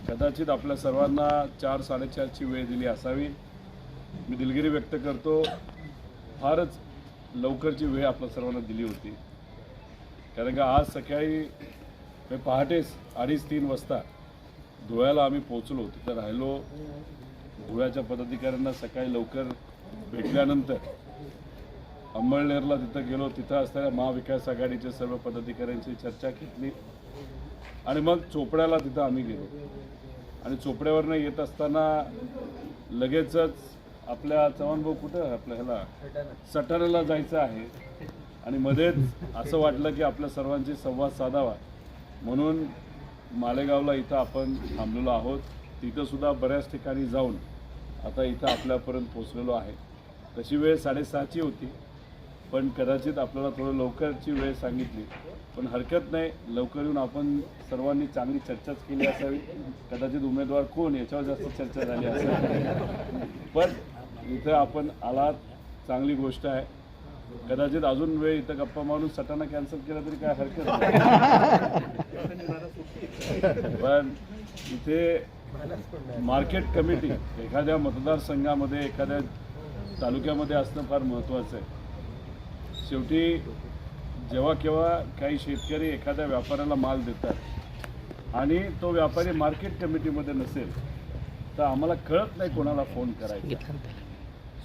कदाचित आपल्या सर्वांना 4-4:30ची वेळ दिली असावी। मी दिलगिरी व्यक्त करतो, फारच लवकरची वेळ आपल्या सर्वांना दिली होती, कारण का आज सकाळी पहाटेच 2:30-3 वाजता धुळ्याला आम्ही पोहोचलो, तिथं राहिलो। धुळ्याच्या पदाधिकाऱ्यांना सकाळी लवकर भेटल्यानंतर अंमळनेरला तिथं गेलो, तिथं असणाऱ्या महाविकास आघाडीचे सर्व पदाधिकाऱ्यांची चर्चा घेतली आणि मग चोपड्याला तिथं आम्ही गेलो आणि चोपड्यावरनं येत असताना लगेचच आपल्या चव्हाणभाऊ कुठं आपल्या ह्याला सटाण्याला जायचं आहे आणि मध्येच असं वाटलं की आपल्या सर्वांची संवाद साधावा म्हणून मालेगावला इथं आपण थांबलेलो आहोत। तिथं सुद्धा बऱ्याच ठिकाणी जाऊन आता इथं आपल्यापर्यंत पोहोचलेलो आहे। तशी वेळ 6:30ची होती, पण कदाचित आपल्याला थोडं लवकरची वेळ सांगितली, पण हरकत नाही, लवकर येऊन आपण सर्वांनी चांगली चर्चाच केली असावी। कदाचित उमेदवार कोण याच्यावर जास्त चर्चा झाली असावी, पण इथं आपण आलात, चांगली गोष्ट आहे। कदाचित अजून वेळ इथं गप्पा मारून सटाणा कॅन्सल केला तरी काय हरकत नाही, पण इथे मार्केट कमिटी एखाद्या मतदारसंघामध्ये एखाद्या तालुक्यामध्ये असणं फार महत्त्वाचं आहे। शेवटी जेव्हा केव्हा काही शेतकरी एखाद्या व्यापाऱ्याला माल देतात आणि तो व्यापारी मार्केट कमिटीमध्ये नसेल तर आम्हाला कळत नाही कोणाला फोन करायचा।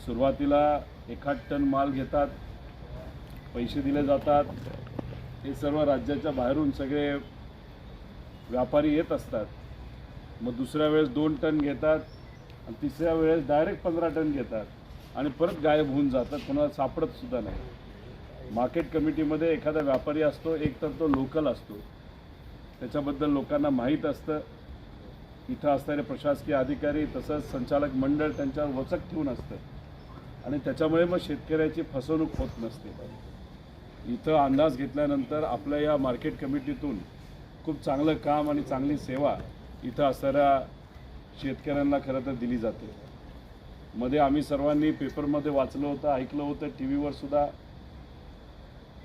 सुरुवातीला 1 टन माल घेतात, पैसे दिले जातात, हे सर्व राज्याच्या बाहेरून सगळे व्यापारी येत असतात। मग दुसऱ्या वेळेस 2 टन घेतात आणि तिसऱ्या वेळेस डायरेक्ट 15 टन घेतात आणि परत गायब होऊन जातात, कोणाला सापडत सुद्धा नाही। मार्केट कमिटीमध्ये एखादा व्यापारी असतो, एक तर तो लोकल असतो, त्याच्याबद्दल लोकांना माहीत असतं। इथं असणारे प्रशासकीय अधिकारी तसंच संचालक मंडळ त्यांच्यावर वचक ठेवून असतं आणि त्याच्यामुळे मग शेतकऱ्याची फसवणूक होत नसते। इथं अंदाज घेतल्यानंतर आपल्या या मार्केट कमिटीतून खूप चांगलं काम आणि चांगली सेवा इथं असणाऱ्या शेतकऱ्यांना खरं तर दिली जाते। मध्ये आम्ही सर्वांनी पेपरमध्ये वाचलं होतं, ऐकलं होतं, टी व्हीवर सुद्धा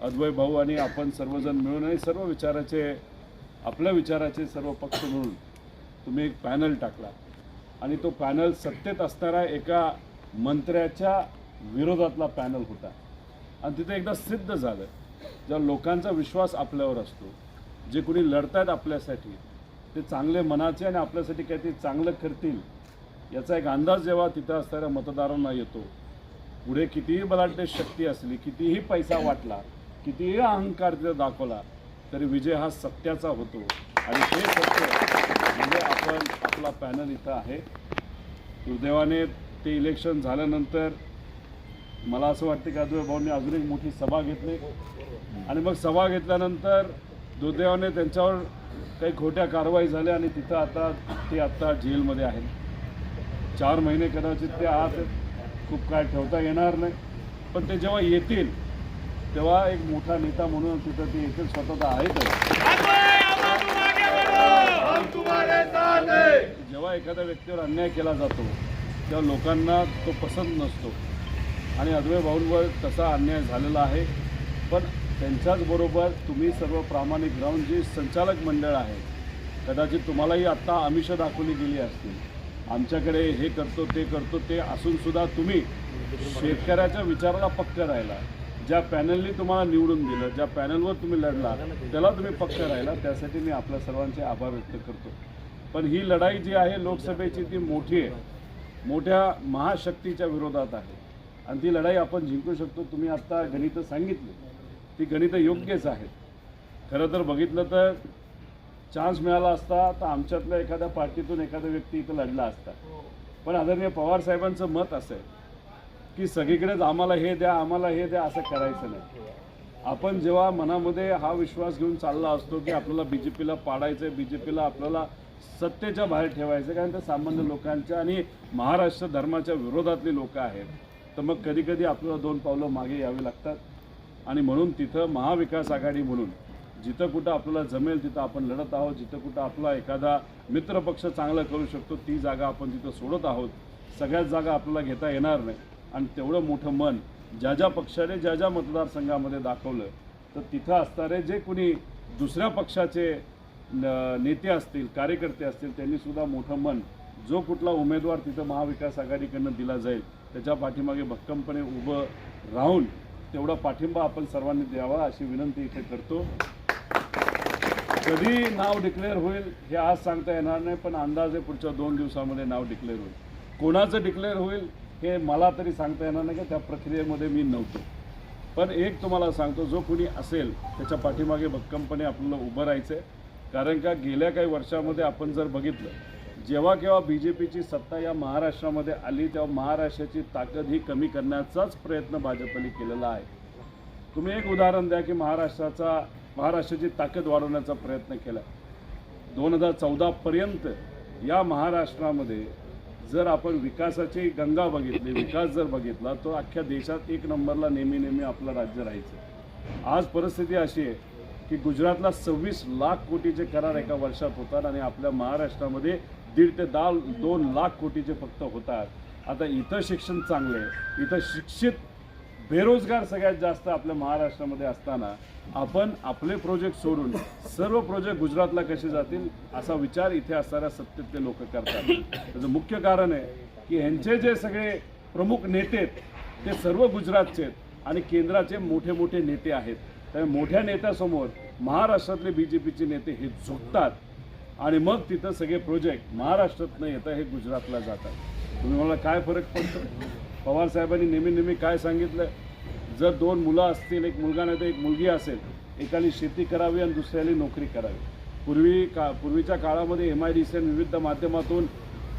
अद्वै भाऊ आणि आपण सर्वजण मिळून आणि सर्व विचाराचे आपल्या विचाराचे सर्व पक्ष मिळून तुम्ही एक पॅनल टाकला आणि तो पॅनल सत्तेत असणाऱ्या एका मंत्र्याच्या विरोधातला पॅनल होता आणि तिथे एकदा सिद्ध झालं, ज्या लोकांचा विश्वास आपल्यावर असतो, जे कोणी लढतायत आपल्यासाठी ते चांगले मनाचे आणि आपल्यासाठी काहीतरी चांगलं करतील याचा एक अंदाज जेव्हा तिथं असणाऱ्या मतदारांना येतो, पुढे कितीही बलाढ्य शक्ती असली, कितीही पैसा वाटला, कितीही अहंकार तिथं दाखवला तरी विजय हा सत्याचा होतो आणि ते सत्य म्हणजे आपण आपला पॅनल इथं आहे। दुर्दैवाने ते इलेक्शन झाल्यानंतर मला असं वाटतं की अद्वै भाऊंनी अजून एक मोठी सभा घेतली आणि मग सभा घेतल्यानंतर दुर्दैवाने त्यांच्यावर काही खोट्या कारवाई झाल्या आणि तिथं आता जेलमध्ये आहेत। 4 महिने कदाचित ते आत खूप काय ठेवता येणार नाही, पण ते जेव्हा येतील तेव्हा एक मोठा नेता म्हणून तिथं ते येतील, स्वतः आहेतच। जेव्हा एखाद्या व्यक्तीवर अन्याय केला जातो तेव्हा लोकांना तो पसंत नसतो आणि अद्वै भाऊंवर तसा अन्याय झालेला आहे, पण त्यांच्याचबरोबर तुम्ही सर्व प्रामाणिक राहून जी संचालक मंडळ आहे, कदाचित तुम्हालाही आत्ता आमिष दाखवली गेली असतील, आमच्याकडे हे करतो ते करतो, ते असूनसुद्धा तुम्ही शेतकऱ्याच्या विचाराला पक्का राहिला। ज्या पॅनलनी तुम्हाला निवडून दिलं, ज्या पॅनलवर तुम्ही लढला त्याला तुम्ही पक्का राहिला, त्यासाठी मी आपल्या सर्वांचे आभार व्यक्त करतो। पण ही लढाई जी आहे लोकसभेची ती मोठी आहे, मोठ्या महाशक्तीच्या विरोधात आहे आणि ती लढाई आपण जिंकू शकतो। तुम्ही आत्ता गणितं सांगितली, ती गणितं योग्यच आहेत। खरं तर बघितलं तर चान्स मिळाला असता तर आमच्यातल्या एखाद्या पार्टीतून एखादा व्यक्ती इथं लढला असता, पण आदरणीय पवार साहेबांचं मत असं आहे की सगळीकडेच आम्हाला हे द्या, आम्हाला हे द्या, असं करायचं नाही। आपण जेव्हा मनामध्ये हा विश्वास घेऊन चालला असतो की आपल्याला BJPला पाडायचं आहे, BJPला आपल्याला सत्तेच्या बाहेर ठेवायचं, कारण ते सामान्य लोकांच्या आणि महाराष्ट्र धर्माच्या विरोधातली लोक आहेत, तर मग कधी कधी आपल्याला 2 पावलं मागे यावे लागतात आणि म्हणून तिथं महाविकास आघाडी म्हणून जिथं कुठं आपल्याला जमेल तिथं आपण लढत आहोत। जिथं कुठं आपला एखादा मित्रपक्ष चांगलं करू शकतो ती जागा आपण तिथं सोडत आहोत। सगळ्याच जागा आपल्याला घेता येणार नाही आणि तेवढं मोठं मन ज्या ज्या पक्षाने ज्या ज्या मतदारसंघामध्ये दाखवलं तर तिथं असणारे जे कोणी दुसऱ्या पक्षाचे नेते असतील, कार्यकर्ते असतील, त्यांनी सुद्धा मोठं मन, जो कुठला उमेदवार तिथं महाविकास आघाडीकडनं दिला जाईल त्याच्या पाठीमागे भक्कमपणे उभं राहून तेवढा पाठिंबा आपण सर्वांनी द्यावा अशी विनंती इथे करतो. कधी नाव डिक्लेअर होईल हे आज सांगता येणार नाही, पण अंदाजे पुढच्या 2 दिवसामध्ये नाव डिक्लेअर होईल. कोणाचं डिक्लेअर होईल हे मला तरी सांगता येणार नाही, की त्या प्रक्रियेमध्ये मी नव्हतो. पण एक तुम्हाला सांगतो, जो कोणी असेल त्याच्या पाठीमागे भक्कमपणे आपल्याला उभं राहायचं आहे. कारण का गेल्या काही वर्षामध्ये आपण जर बघितलं, जेव्हा केव्हा BJPची सत्ता या महाराष्ट्रामध्ये आली तेव्हा महाराष्ट्राची ताकद ही कमी करण्याचाच प्रयत्न भाजपने केलेला आहे. तुम्ही एक उदाहरण द्या की महाराष्ट्राची ताकद वाढवण्याचा प्रयत्न केला. 2014 पर्यंत या महाराष्ट्रामध्ये जर आपण विकासाची गंगा बघितली, विकास जर बघितला, तो अख्ख्या देशात 1 नंबरला नेहमी आपलं राज्य राहायचं. आज परिस्थिती अशी आहे की गुजरातला 26 लाख कोटीचे करार एका वर्षात होतात आणि आपल्या महाराष्ट्रामध्ये 1.5 ते 2 लाख कोटीचे फक्त होतात. आता इथं शिक्षण चांगलं आहे, इथं शिक्षित बेरोजगार सगळ्यात जास्त आपल्या महाराष्ट्रामध्ये असताना आपण आपले प्रोजेक्ट सोडून सर्व प्रोजेक्ट गुजरातला कसे जातील असा विचार इथे असणाऱ्या सत्तेतले लोक करतात. त्याचं मुख्य कारण आहे की ह्यांचे जे सगळे प्रमुख नेते आहेत ते सर्व गुजरातचे आहेत आणि केंद्राचे मोठे नेते आहेत. त्या मोठ्या नेत्यासमोर महाराष्ट्रातले BJPचे नेते हे झुकतात आणि मग तिथं सगळे प्रोजेक्ट महाराष्ट्रात न येता हे गुजरातला जातात. तुम्ही मला काय फरक पडतो? पवार साहेबांनी नेहमी काय सांगितलं, जर 2 मुलं असतील, एक मुलगा नाही तर एक मुलगी असेल, एकाने शेती करावी आणि दुसऱ्याने नोकरी करावी. पूर्वीच्या काळामध्ये MIDC विविध माध्यमातून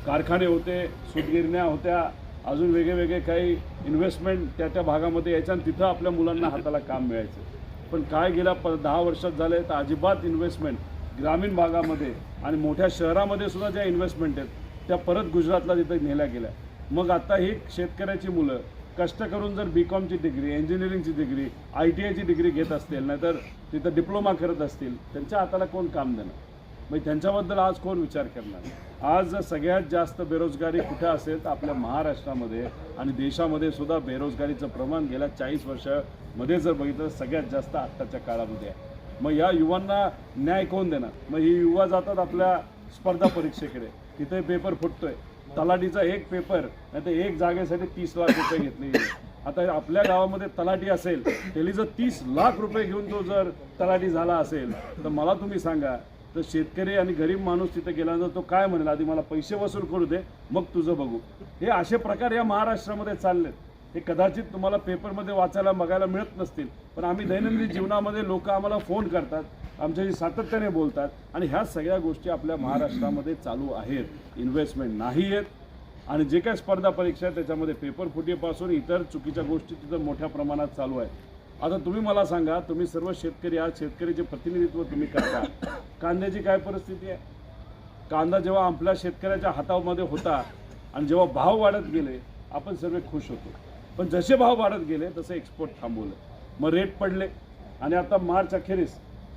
कारखाने होते, सूतगिरण्या होत्या, अजून वेगळे काही इन्व्हेस्टमेंट त्या भागामध्ये यायच्या आणि तिथं आपल्या मुलांना हाताला काम मिळायचं. पण काय गेल्या 10 वर्षात झाले तर अजिबात इन्व्हेस्टमेंट ग्रामीण भागामध्ये आणि मोठ्या शहरामध्ये सुद्धा ज्या इन्व्हेस्टमेंट आहेत त्या परत गुजरातला तिथं नेल्या गेल्या. मग आता ही शेतकऱ्याची मुलं कष्ट करून जर BComची डिग्री, इंजिनिअरिंगची डिग्री, ITIची डिग्री घेत असतील, नाहीतर तिथं डिप्लोमा करत असतील, त्यांच्या हाताला कोण काम देणार? मग त्यांच्याबद्दल आज कोण विचार करणार? आज सगळ्यात जास्त बेरोजगारी कुठे असेल तर आपल्या महाराष्ट्रामध्ये आणि देशामध्ये सुद्धा बेरोजगारीचं प्रमाण गेल्या 40 वर्षामध्ये जर बघितलं सगळ्यात जास्त आत्ताच्या काळामध्ये आहे. मग या युवांना न्याय कोण देणार? मग ही युवा जातात आपल्या स्पर्धा परीक्षेकडे, तिथे पेपर फुटतोय, तलाठीचा एक पेपर नाही तर एक जागेसाठी 30 लाख रुपये घेतले गेले. आता आपल्या गावामध्ये तलाठी असेल, त्याला जर 30 लाख रुपये घेऊन तो जर तलाठी झाला असेल तर मला तुम्ही सांगा, तर शेतकरी आणि गरीब माणूस तिथे गेल्यानंतर तो काय म्हणेल? आधी मला पैसे वसूल करू दे, मग तुझं बघू. हे असे प्रकार या महाराष्ट्रामध्ये चाललेत. हे कदाचित तुम्हाला पेपरमध्ये वाचायला बघायला मिळत नसतील, पण आम्ही दैनंदिन जीवनामध्ये लोक आम्हाला फोन करतात, आमच्याशी सातत्याने बोलतात आणि ह्या सगळ्या गोष्टी आपल्या महाराष्ट्रामध्ये चालू आहेत. इन्व्हेस्टमेंट नाही आहेत आणि जे काही स्पर्धा परीक्षा आहेत त्याच्यामध्ये पेपर फुटीपासून इतर चुकीच्या गोष्टी तिथं मोठ्या प्रमाणात चालू आहेत. आता तुम्ही मला सांगा, तुम्ही सर्व शेतकरी आहात, शेतकरीचे प्रतिनिधित्व तुम्ही करता, कांद्याची काय परिस्थिती आहे? कांदा जेव्हा आपल्या शेतकऱ्याच्या हातामध्ये होता आणि जेव्हा भाव वाढत गेले आपण सर्व खुश होतो, पण जसे भाव वाढत गेले तसे एक्सपोर्ट थांबवलं, मग रेट पडले आणि आता मार्च अखेरीस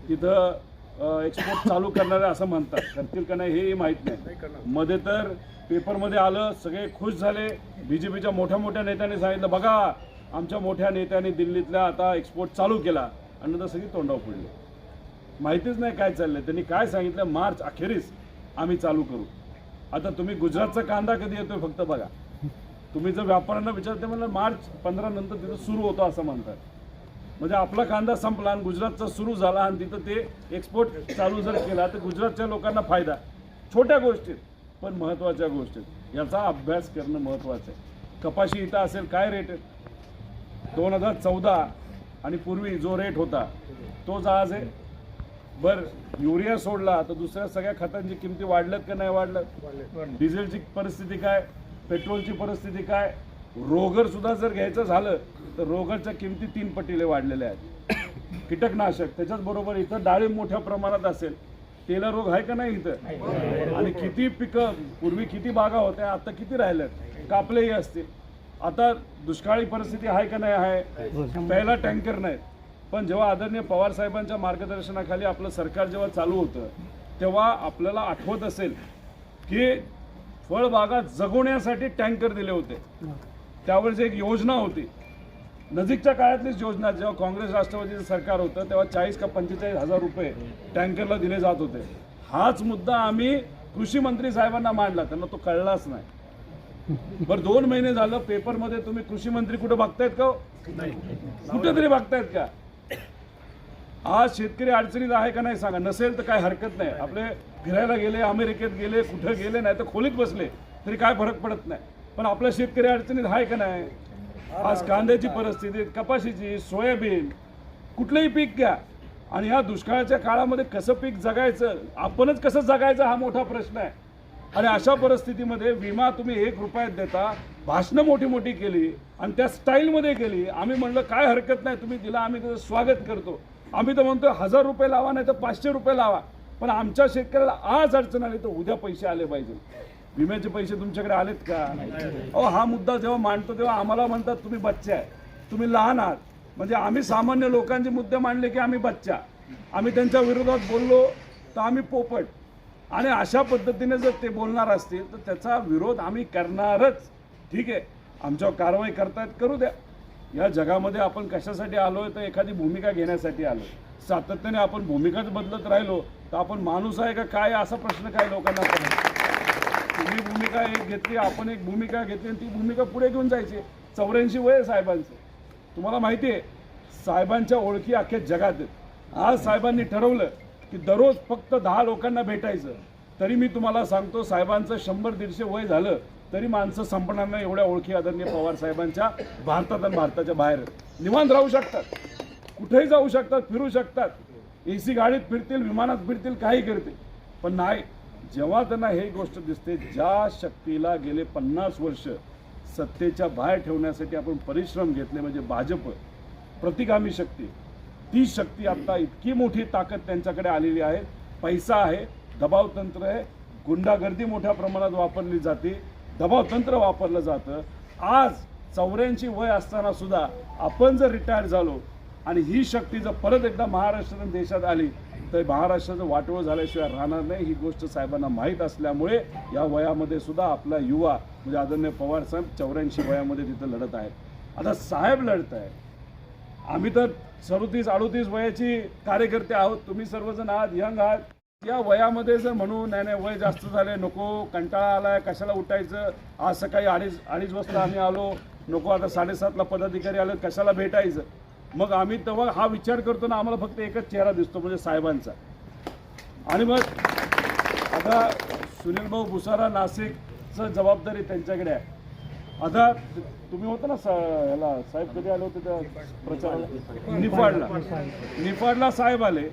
तिथं एक्सपोर्ट चालू करणारे असं म्हणतात, करतील का नाही हेही माहीत नाही. मध्ये तर पेपरमध्ये आलं, सगळे खुश झाले, BJPच्या मोठ्या नेत्यांनी सांगितलं बघा आमच्या मोठ्या नेत्यांनी दिल्लीतल्या आता एक्सपोर्ट चालू केला आणि नंतर सगळी तोंडावर पडली. माहितीच नाही काय चाललंय. त्यांनी काय सांगितलं, मार्च अखेरीस आम्ही चालू करू. आता तुम्ही गुजरातचा कांदा कधी येतोय फक्त बघा. तुम्ही जर व्यापाऱ्यांना विचारते म्हणलं मार्च 15 नंतर तिथं सुरू होतो असं म्हणतात. म्हणजे आपला कांदा संपला आणि गुजरातचा सुरू झाला आणि तिथं ते एक्सपोर्ट चालू जर केला तर गुजरातच्या लोकांना फायदा. छोट्या गोष्टीत पण महत्त्वाच्या गोष्टीत याचा अभ्यास करणं महत्त्वाचं आहे. कपाशी इथं असेल काय रेट आहे? 2014 आणि पूर्वी जो रेट होता तोच आज आहे. बरं युरिया सोडला तर दुसऱ्या सगळ्या खतांची किमती वाढल्यात का नाही वाढल्यात? डिझेलची परिस्थिती काय, पेट्रोलची परिस्थिती काय? रोगर सुद्धा जर घ्यायचं झालं तर रोगरच्या किमती 3 पटीने वाढलेल्या आहेत. कीटकनाशक त्याच्याच बरोबर इथं डाळिंब मोठ्या प्रमाणात असेल, तेला रोग आहे का नाही इथं? आणि किती पिकं पूर्वी किती बागा होत्या आता किती राहिल्यात? कापलेही असतील. आता दुष्काळी परिस्थिती आहे का नाही आहे? पहिला टँकर नाहीत. पण जेव्हा आदरणीय पवार साहेबांच्या मार्गदर्शनाखाली आपलं सरकार जेव्हा चालू होतं तेव्हा आपल्याला आठवत असेल की फळबागा जगवण्यासाठी टँकर दिले होते. त्यावेळेस एक योजना होती, नजीकच्या काळातलीच योजना. जेव्हा काँग्रेस राष्ट्रवादीचं सरकार होतं तेव्हा 40 का 45 हजार रुपये टँकरला दिले जात होते. हाच मुद्दा आम्ही कृषी मंत्री साहेबांना मांडला, त्यांना तो कळलाच नाही. बरं 2 महिने झालं पेपरमध्ये तुम्ही कृषी मंत्री कुठं बघतायत का? कुठेतरी बघतायत का? आज शेतकरी अडचणीत आहे का नाही सांगा. नसेल तर काय हरकत नाही, आपले फिरायला गेले, अमेरिकेत गेले, कुठं गेले नाही तर खोलीत बसले तरी काय फरक पडत नाही. पण आपला शेतकरी अडचणीत आहे का नाही? आज कांद्याची परिस्थिती, कपाशीची, सोयाबीन, कुठलंही पीक घ्या, आणि ह्या दुष्काळाच्या काळामध्ये कसं पीक जगायचं, आपणच कसं जगायचं हा मोठा प्रश्न आहे. आणि अशा परिस्थितीमध्ये विमा तुम्ही 1 रुपयात देता, भाषणं मोठी मोठी केली आणि त्या स्टाईलमध्ये केली. आम्ही म्हणलं काय हरकत नाही, तुम्ही दिला, आम्ही त्याचं स्वागत करतो. आम्ही तर म्हणतो 1000 रुपये लावा, नाही तर 500 रुपये लावा, पण आमच्या शेतकऱ्याला आज अडचण आली तर उद्या पैसे आले पाहिजे. विम्याचे पैसे तुमच्याकडे आलेत का? अहो, हा मुद्दा जेव्हा मांडतो तेव्हा आम्हाला म्हणतात तुम्ही बच्चे आहे, तुम्ही लहान आहात. म्हणजे आम्ही सामान्य लोकांचे मुद्दे मांडले की आम्ही बच्चा, आम्ही त्यांच्या विरोधात बोललो तर आम्ही पोपट. आणि अशा पद्धतीने जर ते बोलणार असतील तर त्याचा विरोध आम्ही करणारच. ठीक आहे, आमच्यावर कारवाई करतायत, करू द्या. या जगामध्ये आपण कशासाठी आलोय तर एखादी भूमिका घेण्यासाठी आलोय. सातत्याने आपण भूमिकाच बदलत राहिलो तर आपण माणूस आहे का काय असा प्रश्न काय लोकांना पडतो. तुम्ही भूमिका एक घेतली, आपण एक भूमिका घेतली आणि ती भूमिका पुढे घेऊन जायची. 84 वय साहेबांचं, तुम्हाला माहिती आहे साहेबांच्या ओळखी अख्ख्या जगात आहेत. आज साहेबांनी ठरवलं की दररोज फक्त 10 लोकांना भेटायचं. तरी मी तुम्हाला सांगतो साहेबांचं 100-150 वय झालं तरी माणसं संपणार नाही. एवढ्या ओळखी आदरणीय पवार साहेबांच्या भारतात आणि भारताच्या बाहेर निवांत राहू शकतात, कुठेही जाऊ शकतात, फिरू शकतात, AC गाडीत फिरतील, विमानात फिरतील, काही करतील. पण नाही, जेव्हा त्यांना ही गोष्ट दिसते, ज्या शक्तीला गेले 50 वर्ष सत्तेच्या बाहेर ठेवण्यासाठी आपण परिश्रम घेतले म्हणजे भाजप प्रतिगामी शक्ती, ती शक्ती आता इतकी मोठी ताकद त्यांच्याकडे आलेली आहे. पैसा आहे, दबाव तंत्र आहे, गुंडागर्दी मोठ्या प्रमाणात वापरली जाते, दबाव तंत्र वापरलं जातं. आज 84 वय असताना सुद्धा आपण जर रिटायर झालो आणि ही शक्ती जर परत एकदा महाराष्ट्र देशात आली तर महाराष्ट्राचं वाटोळं झाल्याशिवाय राहणार नाही. ही गोष्ट साहेबांना माहीत असल्यामुळे या वयामध्ये सुद्धा आपला युवा म्हणजे आदरणीय पवार साहेब 84 वयामध्ये तिथं लढत आहेत. आता साहेब लढत आहे, आम्ही तर 37-38 वयाची कार्यकर्ते आहोत, तुम्ही सर्वजण आहात, यंग आहात. या वयामध्ये जर म्हणून नाही नाही वय जास्त झाले, नको, कंटाळा आलाय, कशाला उठायचं, आज सकाळी 2:30 वाजता आम्ही आलो, नको आता 7:30ला पदाधिकारी आले, कशाला भेटायचं. मग आम्ही तेव्हा हा विचार करतो ना, आम्हाला फक्त एकच चेहरा दिसतो म्हणजे साहेबांचा. आणि मग आता सुनील भाऊ भुसारा नाशिकचं जबाबदारी त्यांच्याकडे आहे. आता तुम्ही होता ना ह्याला साहेब कधी आले होते त्या प्रचाराला, निफाडला साहेब आले,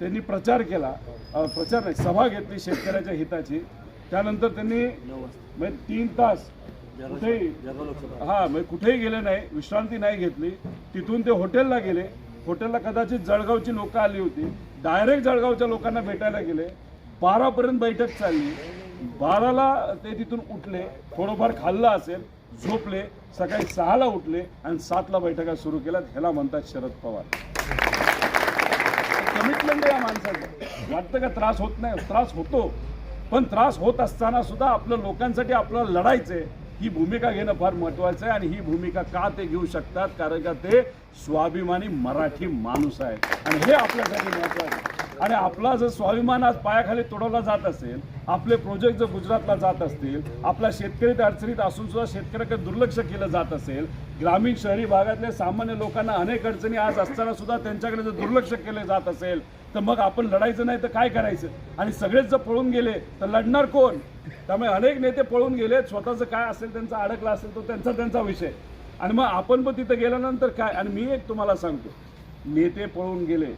त्यांनी प्रचार केला, प्रचार नाही सभा घेतली शेतकऱ्याच्या हिताची. त्यानंतर त्यांनी म्हणजे 3 तास कुठेही म्हणजे कुठेही गेले नाही, विश्रांती नाही घेतली. तिथून ते हॉटेलला गेले, हॉटेलला कदाचित जळगावची लोक आली होती, डायरेक्ट जळगावच्या लोकांना भेटायला गेले. 12पर्यंत बैठक चालली, 12ला ते तिथून उठले, थोडंफार खाल्लं असेल, झोपले, सकाळी 6ला उठले आणि 7ला बैठका सुरू केल्या. ह्याला म्हणतात शरद पवार. कमिटमेंट आहे या माणसाचं. वाटतं का त्रास होत नाही? त्रास होतो, पण त्रास होत असताना सुद्धा आपलं लोकांसाठी आपल्याला लढायचंय, ही भूमिका घेणं फार महत्त्वाचं आहे. आणि ही भूमिका का ते घेऊ शकतात? कारण का ते स्वाभिमानी मराठी माणूस आहे आणि हे आपल्यासाठी महत्त्वाचं आहे. आणि आपला जर स्वाभिमान आज पायाखाली तोडवला जात असेल, आपले प्रोजेक्ट जर गुजरातला जात असतील, आपला शेतकरी त्या अडचणीत असून सुद्धा शेतकऱ्याकडे दुर्लक्ष केलं जात असेल, ग्रामीण शहरी भागातल्या सामान्य लोकांना अनेक अडचणी आज असताना सुद्धा त्यांच्याकडे जर दुर्लक्ष केले जात असेल तर मग आपण लढायचं नाही तर काय करायचं? आणि सगळेच जर पळून गेले तर लढणार कोण? त्यामुळे अनेक नेते पळून गेले, स्वतःचं काय असेल त्यांचा अडकला असेल तो त्यांचा विषय. आणि मग आपण पण तिथं गेल्यानंतर काय? आणि मी एक तुम्हाला सांगतो, नेते पळून गेले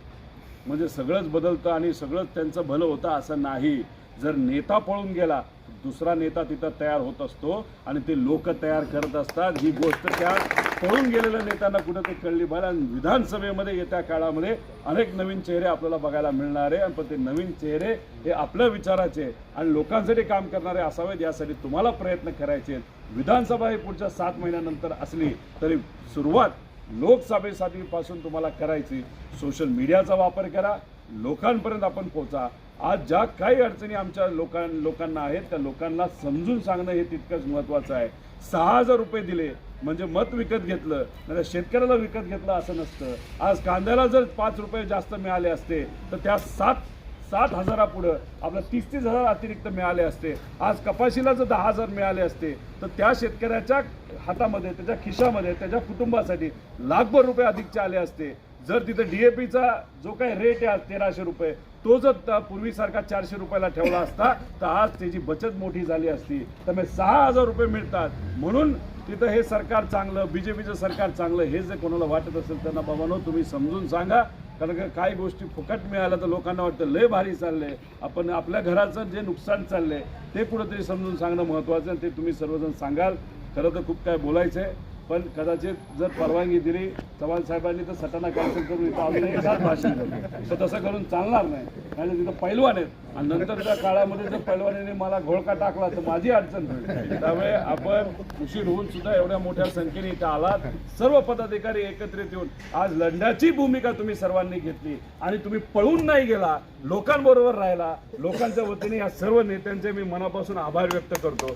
म्हणजे सगळंच बदलतं आणि सगळंच त्यांचं भलं होतं असं नाही. जर नेता पळून गेला दुसरा नेता तिथं तयार होत असतो आणि ते लोक तयार करत असतात. ही गोष्ट त्या पळून गेलेल्या नेत्यांना कुठं ते कळली पाहिजे. आणि विधानसभेमध्ये येत्या काळामध्ये अनेक नवीन चेहरे आपल्याला बघायला मिळणार आहे. पण ते नवीन चेहरे हे आपल्या विचाराचे आणि लोकांसाठी काम करणारे असावेत, यासाठी तुम्हाला प्रयत्न करायचे. विधानसभा ही पुढच्या 7 महिन्यानंतर असली तरी सुरुवात लोकसभेसाठी पासून तुम्हाला करायची. सोशल मीडियाचा वापर करा, लोकांपर्यंत आपण पोहोचा. आज ज्या काही अडचणी आमच्या लोकांना आहेत त्या लोकांना समजून सांगणं हे तितकंच महत्त्वाचं आहे. 6,000 रुपये दिले म्हणजे मत विकत घेतलं, नाही शेतकऱ्याला विकत घेतलं असं नसतं. आज कांद्याला जर 5 रुपये जास्त मिळाले असते तर त्या 60,000 आपलं 30,000 अतिरिक्त मिळाले असते. आज कपाशीला जर 10,000 मिळाले असते तर त्या शेतकऱ्याच्या हातामध्ये, त्याच्या खिशामध्ये, त्याच्या कुटुंबासाठी लाखभर रुपये अधिकचे आले असते. जर तिथं DAPचा जो काही रेट आहे 1300 रुपये, तो जर पूर्वीसारखा 400 रुपयाला ठेवला असता तर आज त्याची बचत मोठी झाली असती. त्यामुळे 6,000 रुपये मिळतात म्हणून तिथं हे सरकार चांगलं, BJPचं सरकार चांगलं, हे जे कोणाला वाटत असेल त्यांना बाबांनो तुम्ही समजून सांगा. कारण का काही गोष्टी फुकट मिळाल्या तर लोकांना वाटतं लय भारी चाललंय. आपण आपल्या घराचं जे नुकसान चाललंय ते कुठंतरी समजून सांगणं महत्त्वाचं आहे. ते तुम्ही सर्वजण सांगाल. खरं तर खूप काय बोलायचं आहे, पण कदाचित जर परवानगी दिली चव्हाण साहेबांनी तर सटाणा कॅन्सल करून इथं अजून एक तास भाषण करतो. तर तसं करून चालणार नाही. आणि तिथं पैलवान आहेत आणि नंतरच्या काळामध्ये जर पैलवानीने मला घोळका टाकला तर माझी अडचण होईल. त्यामुळे आपण उशीर होऊन सुद्धा एवढ्या मोठ्या संख्येने इथं आलात. सर्व पदाधिकारी एकत्रित येऊन आज लढण्याची भूमिका तुम्ही सर्वांनी घेतली आणि तुम्ही पळून नाही गेला, लोकांबरोबर राहिला. लोकांच्या वतीने या सर्व नेत्यांचे मी मनापासून आभार व्यक्त करतो.